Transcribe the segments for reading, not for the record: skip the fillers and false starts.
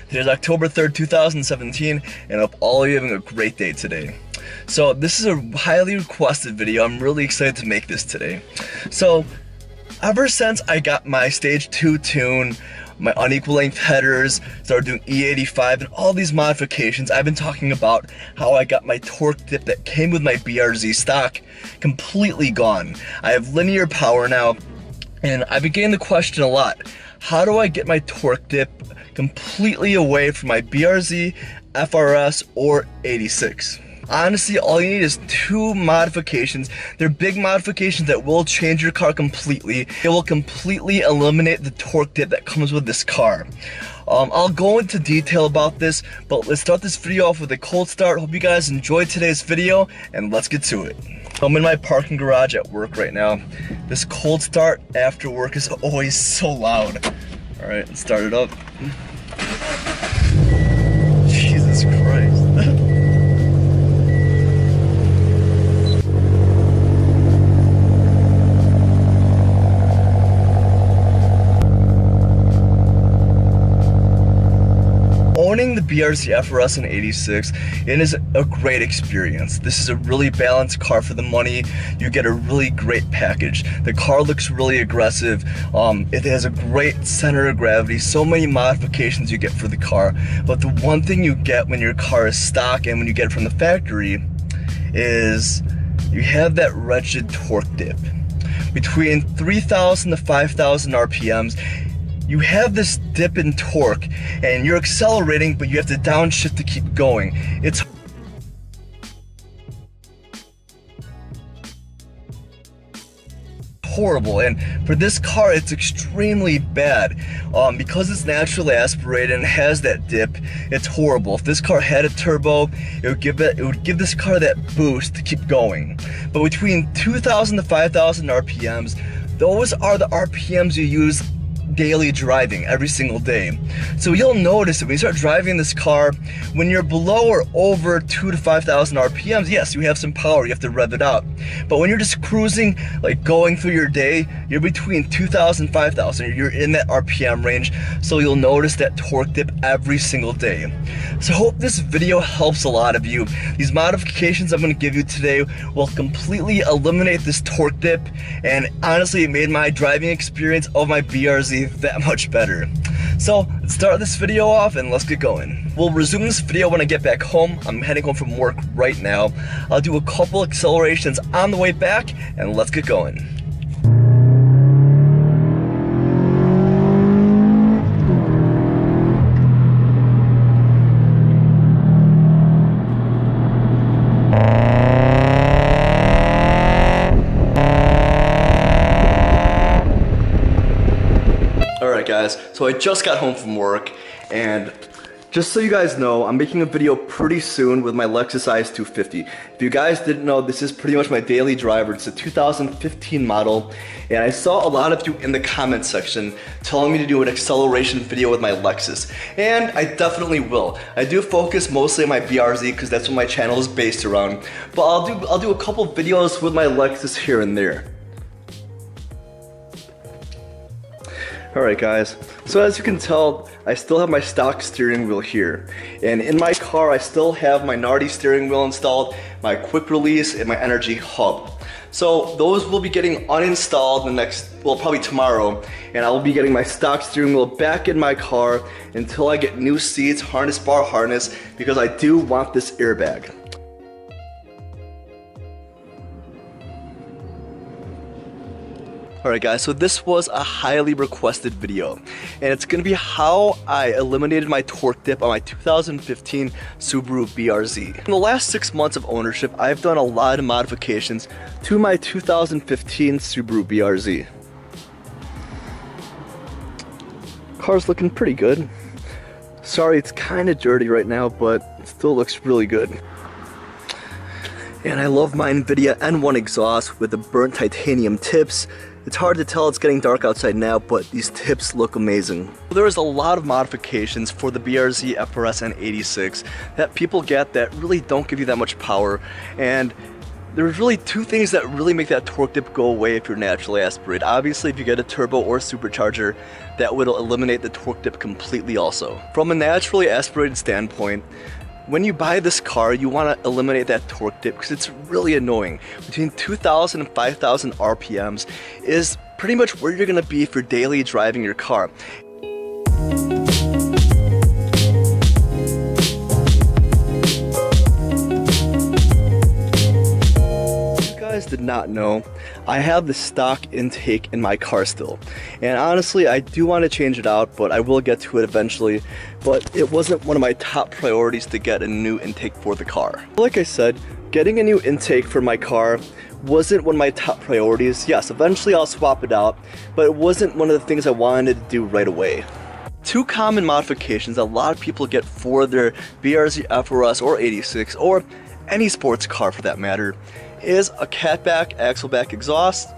Today's October 3rd, 2017, and I hope all of you are having a great day today. So this is a highly requested video. I'm really excited to make this today. So ever since I got my Stage 2 tune, my unequal length headers, started doing E85 and all these modifications, I've been talking about how I got my torque dip that came with my BRZ stock completely gone. I have linear power now, and I've been getting the question a lot. How do I get my torque dip completely away from my BRZ, FRS, or 86? Honestly, all you need is two modifications. They're big modifications that will change your car completely. It will completely eliminate the torque dip that comes with this car. I'll go into detail about this, but let's start this video off with a cold start. Hope you guys enjoyed today's video, and let's get to it. I'm in my parking garage at work right now. This cold start after work is always so loud. All right, let's start it up. Jesus Christ. Owning the BRZ FRS and 86, it is a great experience. This is a really balanced car for the money. You get a really great package. The car looks really aggressive. It has a great center of gravity, so many modifications you get for the car. But the one thing you get when your car is stock and when you get it from the factory is you have that wretched torque dip. Between 3,000 to 5,000 RPMs, you have this dip in torque and you're accelerating, but you have to downshift to keep going. It's horrible, and for this car it's extremely bad. Because it's naturally aspirated and has that dip, it's horrible. If this car had a turbo, it would give this car that boost to keep going. But between 2,000 to 5,000 RPMs, those are the RPMs you use daily driving every single day. So you'll notice that when you start driving this car, when you're below or over 2,000 to 5,000 RPMs, yes, you have some power, you have to rev it up. But when you're just cruising, like going through your day, you're between 2,000 and 5,000. You're in that RPM range, so you'll notice that torque dip every single day. So I hope this video helps a lot of you. These modifications I'm going to give you today will completely eliminate this torque dip, and honestly, it made my driving experience of my BRZ that much better. So let's start this video off and let's get going. We'll resume this video when I get back home. I'm heading home from work right now. I'll do a couple accelerations on the way back and let's get going. Alright guys, so I just got home from work, and just so you guys know, I'm making a video pretty soon with my Lexus IS250. If you guys didn't know, this is pretty much my daily driver. It's a 2015 model, and I saw a lot of you in the comment section telling me to do an acceleration video with my Lexus, and I definitely will. I do focus mostly on my BRZ because that's what my channel is based around, but I'll do a couple videos with my Lexus here and there. Alright guys, so as you can tell, I still have my stock steering wheel here, and in my car I still have my Nardi steering wheel installed, my quick release, and my energy hub. So those will be getting uninstalled the next, well, probably tomorrow, and I will be getting my stock steering wheel back in my car until I get new seats, harness bar harness, because I do want this airbag. Alright guys, so this was a highly requested video, and it's going to be how I eliminated my torque dip on my 2015 Subaru BRZ. In the last 6 months of ownership, I've done a lot of modifications to my 2015 Subaru BRZ. Car's looking pretty good. Sorry, it's kind of dirty right now, but it still looks really good. And I love my NVIDIA N1 exhaust with the burnt titanium tips. It's hard to tell, it's getting dark outside now, but these tips look amazing. There is a lot of modifications for the BRZ, FRS, and 86 that people get that really don't give you that much power, and there's really two things that really make that torque dip go away if you're naturally aspirated. Obviously, if you get a turbo or supercharger, that would eliminate the torque dip completely also. From a naturally aspirated standpoint, when you buy this car, you want to eliminate that torque dip because it's really annoying. Between 2,000 and 5,000 RPMs is pretty much where you're going to be if you're daily driving your car. Did not know, I have the stock intake in my car still, and honestly I do want to change it out, but I will get to it eventually. But it wasn't one of my top priorities to get a new intake for the car. Like I said, getting a new intake for my car wasn't one of my top priorities. Yes, eventually I'll swap it out, but it wasn't one of the things I wanted to do right away. Two common modifications a lot of people get for their BRZ FRS or 86 or any sports car for that matter is a catback, axleback exhaust,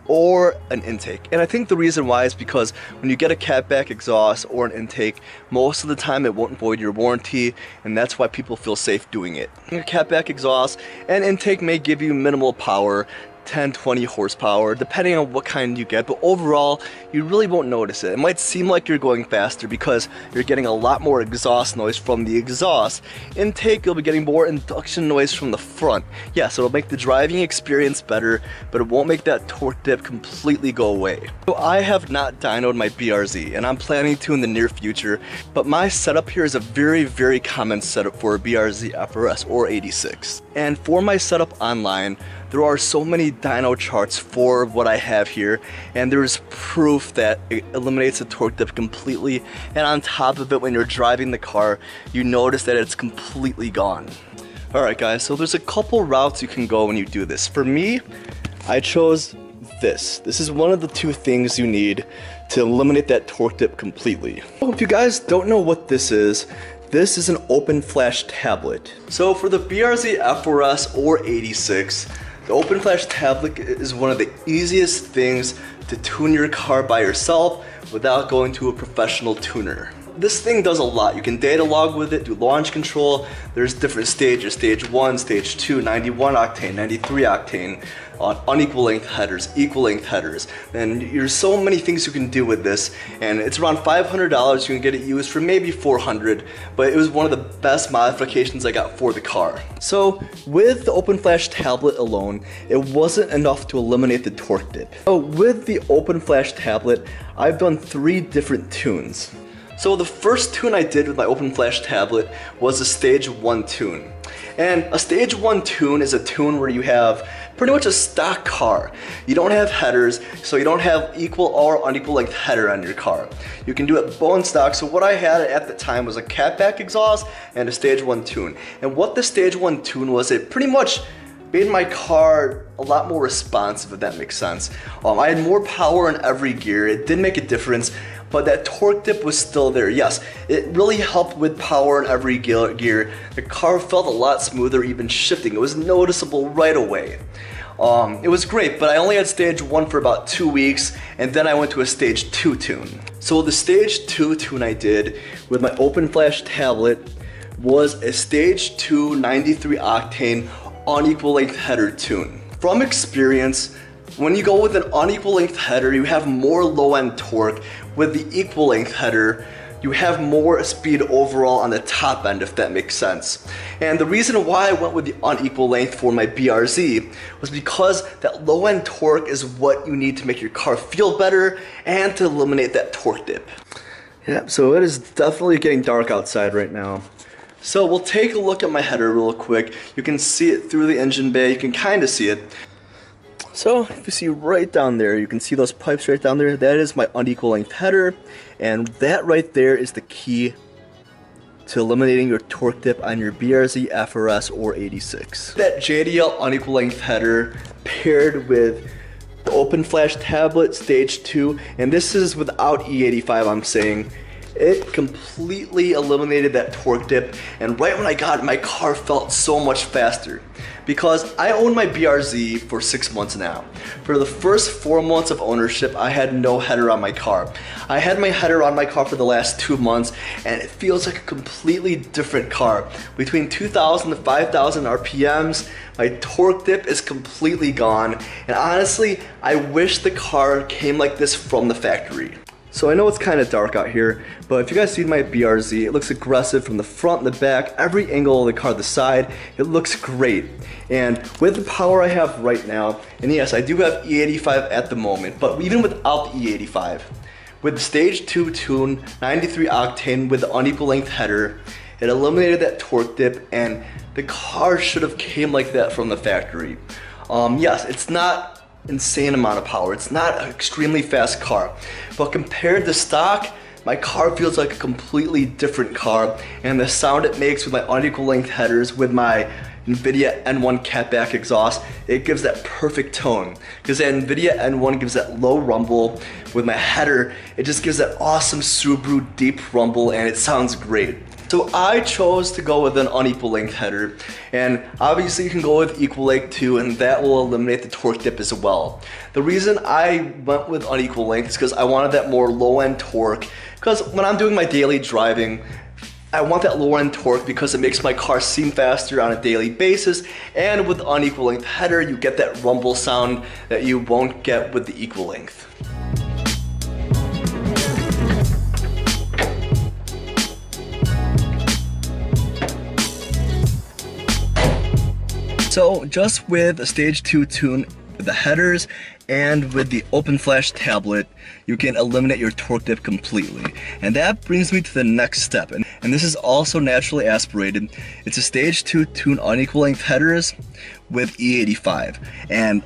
or an intake. And I think the reason why is because when you get a catback exhaust or an intake, most of the time it won't void your warranty, and that's why people feel safe doing it. A catback exhaust and intake may give you minimal power, 10-20 horsepower, depending on what kind you get, but overall you really won't notice it. It might seem like you're going faster because you're getting a lot more exhaust noise from the exhaust. Intake, you'll be getting more induction noise from the front. Yes, it'll make the driving experience better, but it won't make that torque dip completely go away. So I have not dynoed my BRZ, and I'm planning to in the near future, but my setup here is a very common setup for a BRZ FRS or 86. And for my setup online, there are so many dyno charts for what I have here, and there's proof that it eliminates the torque dip completely, and on top of it, when you're driving the car, you notice that it's completely gone. Alright guys, so there's a couple routes you can go when you do this. For me, I chose this. This is one of the two things you need to eliminate that torque dip completely. If you guys don't know what this is an open flash tablet. So for the BRZ FRS or 86, the open flash tablet is one of the easiest things to tune your car by yourself without going to a professional tuner. This thing does a lot. You can data log with it, do launch control. There's different stages, stage 1, stage 2, 91 octane, 93 octane, unequal length headers, equal length headers. And there's so many things you can do with this, and it's around $500. You can get it used for maybe $400, but it was one of the best modifications I got for the car. So with the open flash tablet alone, it wasn't enough to eliminate the torque dip. So with the open flash tablet, I've done 3 different tunes. So the first tune I did with my open flash tablet was a stage 1 tune. And a stage 1 tune is a tune where you have pretty much a stock car. You don't have headers, so you don't have equal or unequal length header on your car. You can do it bone stock. So what I had at the time was a catback exhaust and a stage 1 tune. And what the stage 1 tune was, it pretty much made my car a lot more responsive, if that makes sense. I had more power in every gear. It did make a difference, but that torque dip was still there. Yes, it really helped with power in every gear. The car felt a lot smoother, even shifting. It was noticeable right away. It was great, but I only had stage 1 for about 2 weeks, and then I went to a stage 2 tune. So the stage 2 tune I did with my open flash tablet was a stage 2 93 octane unequal length header tune. From experience, when you go with an unequal length header, you have more low end torque. With the equal length header, you have more speed overall on the top end, if that makes sense. And the reason why I went with the unequal length for my BRZ was because that low end torque is what you need to make your car feel better and to eliminate that torque dip. Yeah, so it is definitely getting dark outside right now. So we'll take a look at my header real quick. You can see it through the engine bay, you can kind of see it. So if you see right down there, you can see those pipes right down there. That is my unequal length header, and that right there is the key to eliminating your torque dip on your BRZ FRS or 86. That JDL unequal length header paired with the open flash tablet stage 2, and this is without E85, I'm saying. It completely eliminated that torque dip, and right when I got it, my car felt so much faster. because I own my BRZ for 6 months now. For the first 4 months of ownership, I had no header on my car. I had my header on my car for the last 2 months, and it feels like a completely different car. Between 2,000 to 5,000 RPMs, my torque dip is completely gone, and honestly, I wish the car came like this from the factory. So I know it's kind of dark out here, but if you guys see my BRZ, it looks aggressive from the front and the back, every angle of the car, the side, it looks great. And with the power I have right now, and yes, I do have E85 at the moment, but even without the E85, with the Stage 2 tune, 93 octane with the unequal length header, it eliminated that torque dip, and the car should have came like that from the factory. Yes, it's not insane amount of power. It's not an extremely fast car, but compared to stock, my car feels like a completely different car, and the sound it makes with my unequal length headers, with my NVIDIA N1 catback exhaust, it gives that perfect tone. Because the NVIDIA N1 gives that low rumble, with my header, it just gives that awesome Subaru deep rumble, and it sounds great. So I chose to go with an unequal length header, and obviously you can go with equal length too, and that will eliminate the torque dip as well. The reason I went with unequal length is because I wanted that more low end torque, because when I'm doing my daily driving, I want that lower end torque because it makes my car seem faster on a daily basis, and with unequal length header you get that rumble sound that you won't get with the equal length. So just with a Stage 2 tune, with the headers and with the open flash tablet, you can eliminate your torque dip completely. And that brings me to the next step, and this is also naturally aspirated. It's a Stage 2 tune unequal length headers with E85, and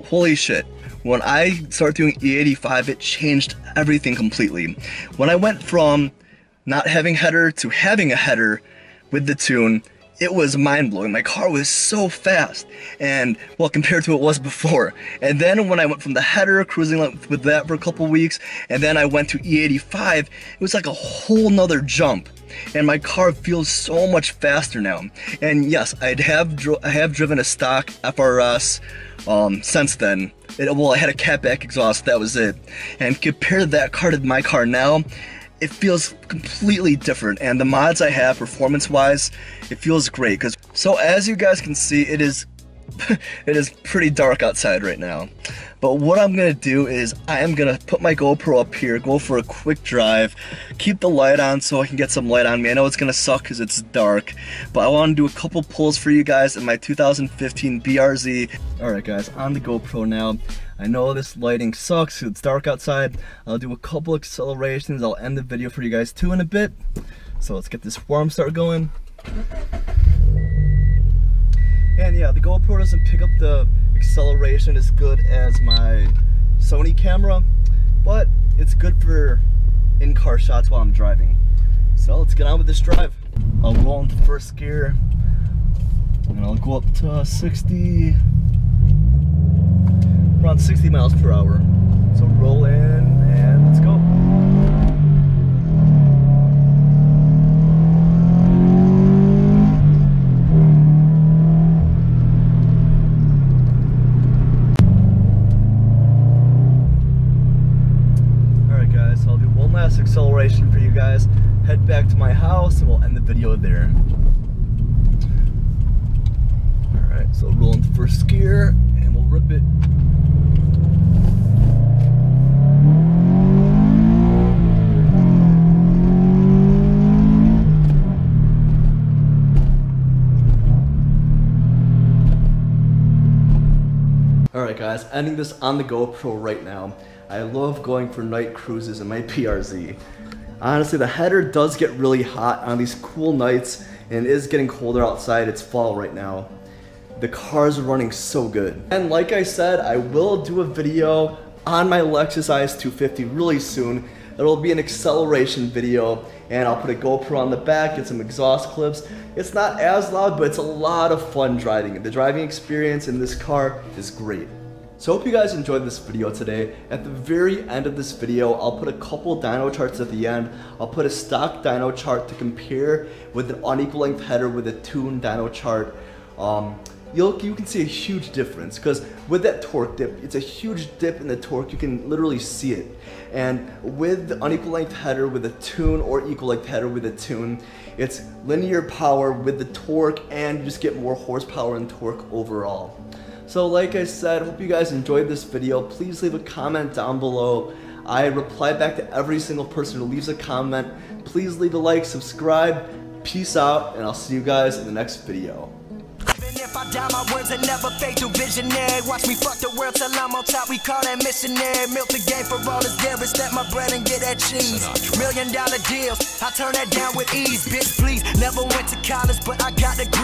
holy shit, when I started doing E85, it changed everything completely. When I went from not having header to having a header with the tune, it was mind-blowing. My car was so fast, and well, compared to what it was before. And then when I went from the header, cruising with that for a couple weeks, and then I went to E85, it was like a whole nother jump. And my car feels so much faster now. And yes, I have driven a stock FRS since then. I had a catback exhaust, that was it. And compared to that car to my car now, it feels completely different, and the mods I have performance-wise, it feels great. So as you guys can see, it is pretty dark outside right now. But what I'm gonna do is I am gonna put my GoPro up here, go for a quick drive, keep the light on so I can get some light on me. I know it's gonna suck because it's dark, but I want to do a couple pulls for you guys in my 2015 BRZ. Alright guys, on the GoPro now. I know this lighting sucks, it's dark outside. I'll do a couple accelerations, I'll end the video for you guys too in a bit. So let's get this warm start going. And yeah, the GoPro doesn't pick up the acceleration as good as my Sony camera, but it's good for in-car shots while I'm driving. So let's get on with this drive. I'll roll into first gear, and I'll go up to 60, around 60 miles per hour. So roll in and let's go. Alright guys, so I'll do one last acceleration for you guys, head back to my house, and we'll end the video there. Alright, so roll into first gear and we'll rip it. Alright guys, ending this on the GoPro right now. I love going for night cruises in my BRZ. Honestly, the header does get really hot on these cool nights, and it is getting colder outside. It's fall right now. The cars are running so good. And like I said, I will do a video on my Lexus IS250 really soon. It'll be an acceleration video, and I'll put a GoPro on the back, get some exhaust clips. It's not as loud, but it's a lot of fun driving. The driving experience in this car is great. So I hope you guys enjoyed this video today. At the very end of this video, I'll put a couple dyno charts at the end. I'll put a stock dyno chart to compare with an unequal length header with a tuned dyno chart. you can see a huge difference, because with that torque dip, it's a huge dip in the torque. You can literally see it. And with the unequal length header with a tune, or equal length header with a tune, it's linear power with the torque, and you just get more horsepower and torque overall. So like I said, hope you guys enjoyed this video. Please leave a comment down below. I reply back to every single person who leaves a comment. Please leave a like, subscribe. Peace out, and I'll see you guys in the next video. If I die, my words will never fade to visionary. Watch me fuck the world till I'm on top, we call that missionary. Milk the game for all this deal, stack my bread and get that cheese. $1 million deals, I turn that down with ease. Bitch, please, never went to college, but I got degrees.